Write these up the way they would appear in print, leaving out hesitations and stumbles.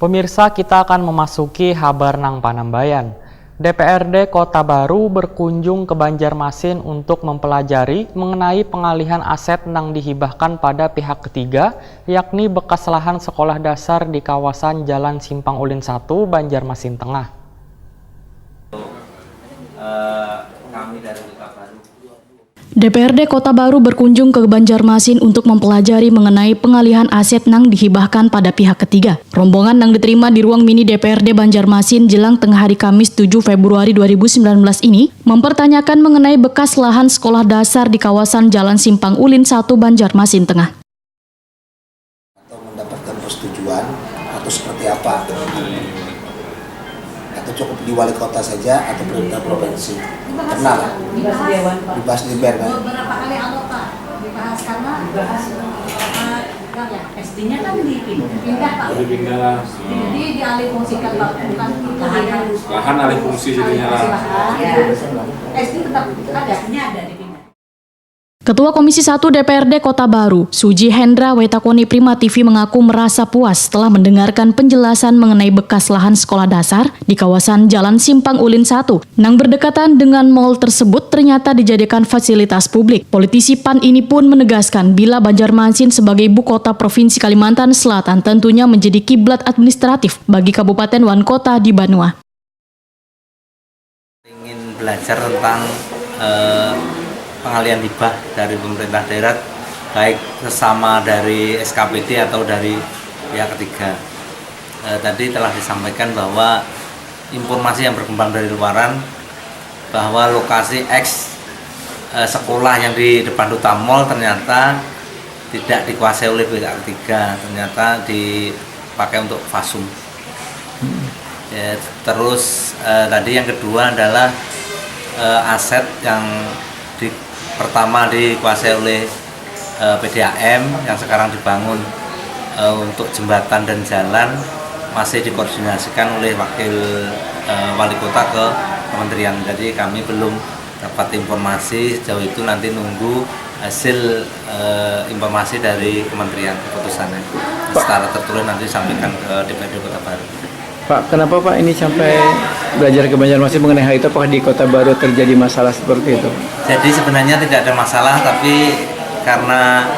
Pemirsa, kita akan memasuki Habar nang Panambayan. DPRD Kota Baru berkunjung ke Banjarmasin untuk mempelajari mengenai pengalihan aset nang dihibahkan pada pihak ketiga, yakni bekas lahan sekolah dasar di kawasan Jalan Simpang Ulin 1, Banjarmasin Tengah. Kami dari Kota Baru. DPRD Kota Baru berkunjung ke Banjarmasin untuk mempelajari mengenai pengalihan aset nang dihibahkan pada pihak ketiga. Rombongan nang diterima di ruang mini DPRD Banjarmasin jelang tengah hari Kamis 7 Februari 2019 ini mempertanyakan mengenai bekas lahan sekolah dasar di kawasan Jalan Simpang Ulin 1, Banjarmasin Tengah. Atau mendapatkan persetujuan atau seperti apa? Atau cukup di wali kota saja atau pemerintah provinsi? Pernah lah? Dibahas di BER kan? Beberapa kali anggota dibahas karena SD-nya kan dipindah Pak. Dipindah. Jadi dialihfungsikan Pak, bukan Lahan alih fungsi jadinya lah. SD tetap ada dipindah. Ketua Komisi 1 DPRD Kota Baru, Suji Hendra Wetakoni Prima TV mengaku merasa puas setelah mendengarkan penjelasan mengenai bekas lahan sekolah dasar di kawasan Jalan Simpang Ulin 1. Nang berdekatan dengan mal tersebut ternyata dijadikan fasilitas publik. Politisi PAN ini pun menegaskan bila Banjarmasin sebagai ibu kota Provinsi Kalimantan Selatan tentunya menjadi kiblat administratif bagi Kabupaten Wankota di Banua. Ingin belajar tentang pengalihan hibah dari pemerintah daerah, baik sesama dari SKPD atau dari pihak ketiga. Tadi telah disampaikan bahwa informasi yang berkembang dari luaran bahwa lokasi X sekolah yang di depan Duta Mall ternyata tidak dikuasai oleh pihak ketiga, ternyata dipakai untuk fasum. Ya, terus tadi yang kedua adalah aset yang pertama dikuasai oleh PDAM yang sekarang dibangun untuk jembatan dan jalan masih dikoordinasikan oleh wakil wali kota ke kementerian. Jadi kami belum dapat informasi sejauh itu, nanti nunggu hasil informasi dari kementerian keputusannya. Secara tertulis nanti disampaikan ke DPRD Kota Baru. Pak, kenapa Pak ini sampai belajar ke Banjarmasin mengenai hal itu? Apakah di Kota Baru terjadi masalah seperti itu? Jadi sebenarnya tidak ada masalah, tapi karena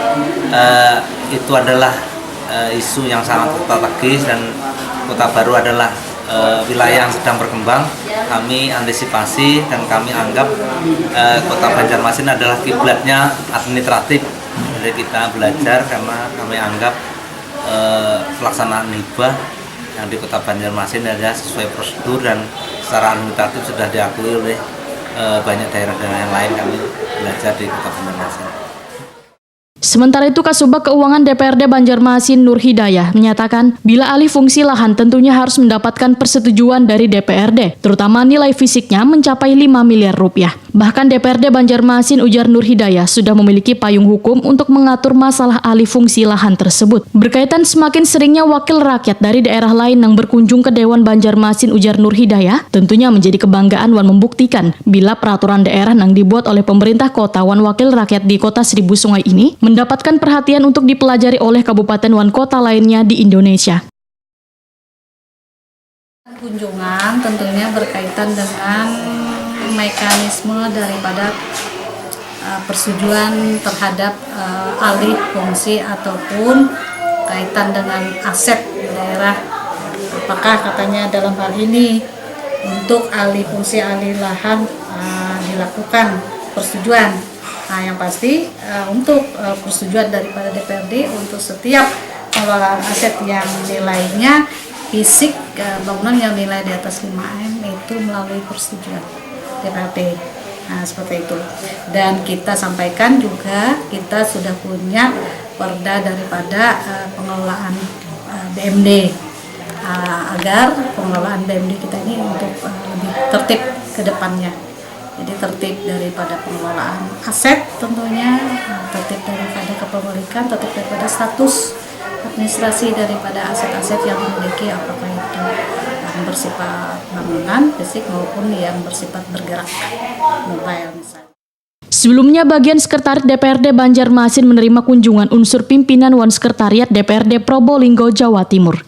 itu adalah isu yang sangat strategis dan Kota Baru adalah wilayah yang sedang berkembang, kami antisipasi dan kami anggap Kota Banjarmasin adalah kiblatnya administratif. Jadi kita belajar karena kami anggap pelaksanaan hibah yang di Kota Banjarmasin adalah sesuai prosedur dan secara administratif sudah diakui oleh banyak daerah-daerah yang lain. Kami belajar di Kota Banjarmasin. Sementara itu, Kasubag Keuangan DPRD Banjarmasin Nur Hidayah menyatakan bila alih fungsi lahan tentunya harus mendapatkan persetujuan dari DPRD, terutama nilai fisiknya mencapai 5 miliar rupiah. Bahkan DPRD Banjarmasin, ujar Nur Hidayah, sudah memiliki payung hukum untuk mengatur masalah alih fungsi lahan tersebut. Berkaitan semakin seringnya wakil rakyat dari daerah lain yang berkunjung ke Dewan Banjarmasin, ujar Nur Hidayah, tentunya menjadi kebanggaan Wan membuktikan bila peraturan daerah yang dibuat oleh pemerintah kota Wan wakil rakyat di Kota Seribu Sungai ini mendapatkan perhatian untuk dipelajari oleh kabupaten Wan kota lainnya di Indonesia. Kunjungan tentunya berkaitan dengan mekanisme daripada persetujuan terhadap alih fungsi ataupun kaitan dengan aset daerah. Apakah katanya dalam hal ini untuk alih fungsi alih lahan dilakukan persetujuan. Nah, yang pasti untuk persetujuan daripada DPRD untuk setiap pengelolaan aset yang nilainya fisik bangunan yang nilai di atas 5M itu melalui persetujuan DPRD. Nah, seperti itu. Dan kita sampaikan juga kita sudah punya perda daripada pengelolaan BMD agar pengelolaan BMD kita ini untuk lebih tertib ke depannya. Jadi tertib daripada pengelolaan aset tentunya, tertib daripada kepemilikan, tertib daripada status administrasi daripada aset-aset yang dimiliki, apakah itu yang bersifat bangunan, fisik maupun yang bersifat bergerak, mobile misalnya. Sebelumnya, bagian Sekretariat DPRD Banjarmasin menerima kunjungan unsur pimpinan Wan Sekretariat DPRD Probolinggo, Jawa Timur.